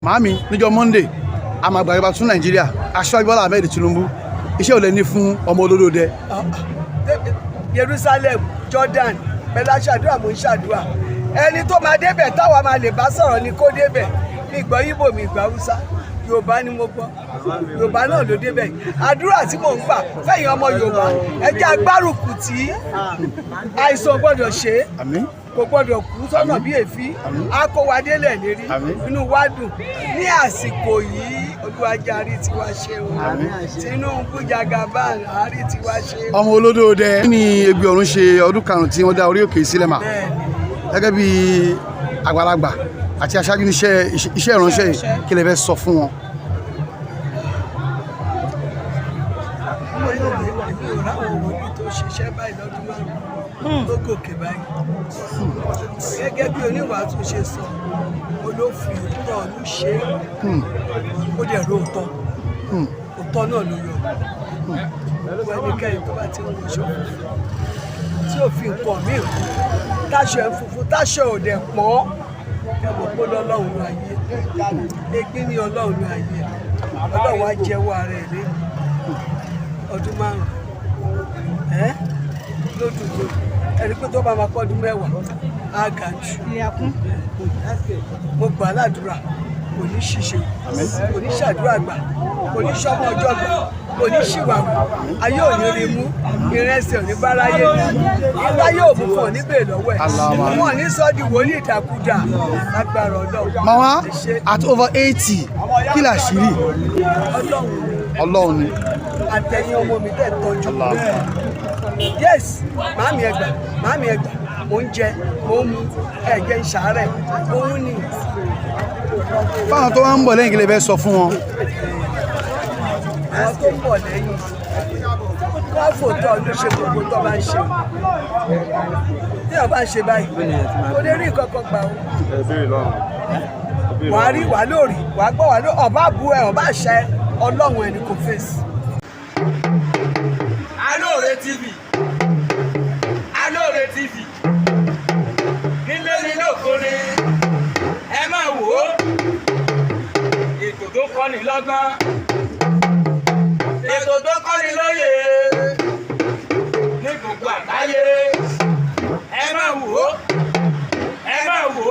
Màámi níjọ́ Monday a máa gbàgbé tún Nàìjíríà Aṣíwájú Bola Ahmed Tinubu iṣẹ́ ò lè ní fún ọmọ olódòdẹ. Jerusalem Jordan pẹ̀lú aṣàdúrà mò ń ṣàdúrà ẹni tó máa débẹ̀ táwa máa lè bá sọ̀rọ̀ ni kó débẹ̀ mi gbọ́ Ìgbò mi gbọ́ Haúsá Yorùbá ni mo gbọ́ Yorùbá náà ló débẹ̀ àdúrà tí mò ń gbà fẹ̀yìn ọmọ Yorùbá ẹ jẹ́ agbárùkù tí àìsàn gbọ́dọ̀ ṣe kò gbọ́dọ̀ kú sọ́nà bí èéfín á kó wa délẹ̀ lérí inú wa dùn ní àsìkò yìí olúwajárí tiwa ṣe o Tinubu Jagaban àárí tiwa ṣe o. ọmọ olódòdẹ ní Ẹgbẹ́ Ọ̀run ṣe ọdún karùn-ún tí wọ́n dá orí òkè sílẹ̀ mà gẹ́gẹ́ bí àgbàlagbà àti aṣáájú iṣẹ́ ìránṣẹ́ kí lè fẹ́ sọ fún wọn. ṣiṣẹ́ báyìí lọ́dún márùn-ún tó gòkè báyìí gẹ́gẹ́ bí oníwàásù ṣe sọ olófin òótọ́ ló ṣe ó dẹ̀ ro òótọ́ òótọ́ náà ló yọ gbogbo ẹnikẹ́ni tó bá ti ń wọ ṣọ́ tí ò fi nǹkan míì kú táṣọ ẹ̀ funfun táṣọ ò dẹ̀ pọ́n ẹ̀mọ̀ pé lọ́lọ́run ló ayé ẹgbẹ́ ní ọlọ́run ló ayé ọlọ́run á jẹ́wọ́ ara ẹ̀ lé ọdún márùn-ún lódùdó ẹni pé tó bá máa pọ́dún mẹ́wàá á ga jù mo gbà ládùúrà kò ní ṣiṣẹ́ kò ní ṣàdúrà gbà kò ní ṣọmọ ọjọ́ gbà kò ní ṣìwàwù ayé ò ní rí mú ìrẹsì ò ní báráyé nígbà yóò mú fún ọ níbẹ̀ lọ́wọ́ ẹ̀ wọn ní sọ di wòlíì ìdàkudà lágbára Ọlọ́run. Mama at over 80 kí làṣírí Ọlọ́run ni àtẹ̀yìn ọmọ mi tẹ̀ tọ́jú yes màámi ẹgbà mò ń jẹ mò ń mu ẹ̀jẹ̀ ń ṣàárẹ̀ òun ni. fáwọn tó wá ń bọ̀ lẹ́yìn kí lè fẹ́ sọ fún wọn. àwọn tó ń bọ̀ lẹ́yìn wọ́n fòótọ́ ló ṣe gbogbo tó bá ń ṣe tí wọ́n bá ń ṣe báyìí kò lè rí nǹkan kan gbà ó wàá rí wàá lórí wàá gbọ́ wàá lórí ọba bu ẹ ọba àṣẹ Ọlọ́run ẹni kò fèsì. Alore TV Alore TV nílé nílé òkúre ẹ máa wò ó ètò tó kọ́ni lọ́gbọ́n ètò tó kọ́ni lóye ní gbogbo àgbáyé ẹ máa wò ó